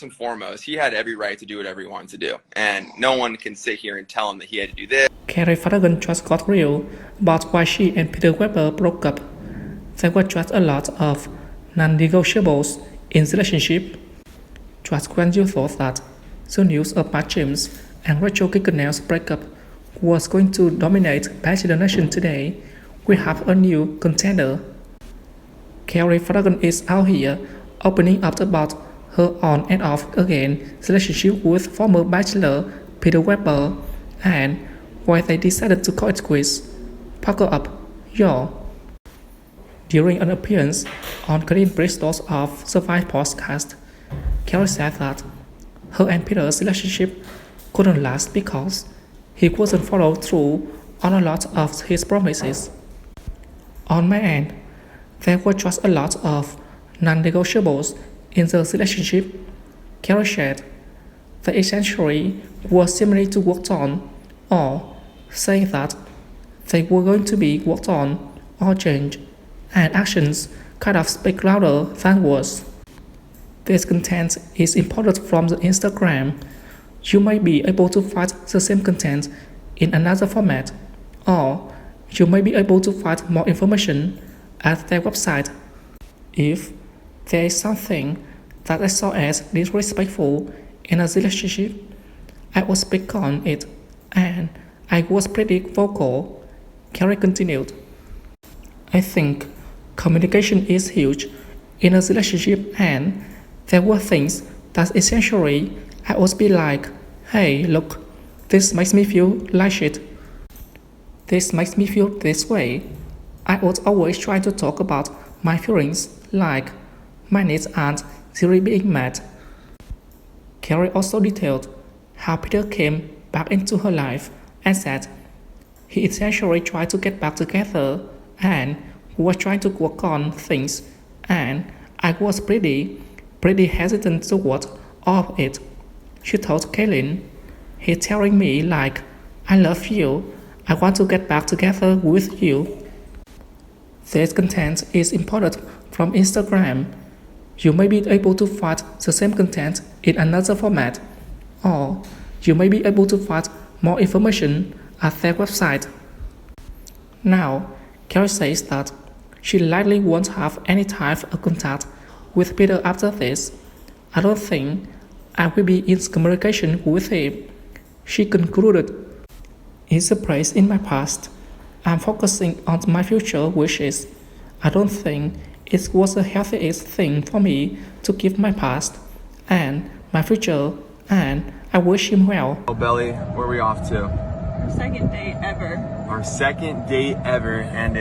and foremost, he had every right to do whatever he wanted to do, and no one can sit here and tell him that he had to do this. Kelley Flanagan just got real about why she and Peter Weber broke up. There were just a lot of non-negotiables in the relationship. Just when you thought that the news about James and Rachel Kilkenne's breakup was going to dominate Bachelor Nation today, we have a new contender. Kelley Flanagan is out here opening up about her on and off again relationship with former Bachelor Peter Weber and why they decided to call it quits. Pucker up, y'all. During an appearance on Colin Bristol's of Survive podcast, Kelley said that her and Peter's relationship couldn't last because he wasn't followed through on a lot of his promises. On my end, there were just a lot of non-negotiables in the relationship, Kelley shared. They essentially were similar to worked on, or saying that they were going to be worked on or changed, and actions kind of speak louder than words. This content is imported from the Instagram. You may be able to find the same content in another format, or you may be able to find more information at their website. If there is something that I saw as disrespectful in a relationship, I will speak on it, and I was pretty vocal, Kelley continued. I think communication is huge in a relationship, and there were things that essentially I would be like, hey, look, this makes me feel like shit. This makes me feel this way. I would always try to talk about my feelings, like my needs aren't really being met. Kelley also detailed how Peter came back into her life and said he essentially tried to get back together and was trying to work on things, and I was pretty hesitant toward all of it. She told Kelley, he's telling me like, I love you, I want to get back together with you. This content is imported from Instagram. You may be able to find the same content in another format, or you may be able to find more information at their website. Now, Kelley says that she likely won't have any type of contact with Peter after this. I don't think I will be in communication with him, she concluded. It's a place in my past. I'm focusing on my future wishes. I don't think it was the healthiest thing for me to give my past and my future, and I wish him well. Oh, Belly, where are we off to? Our second date ever. Our second date ever, and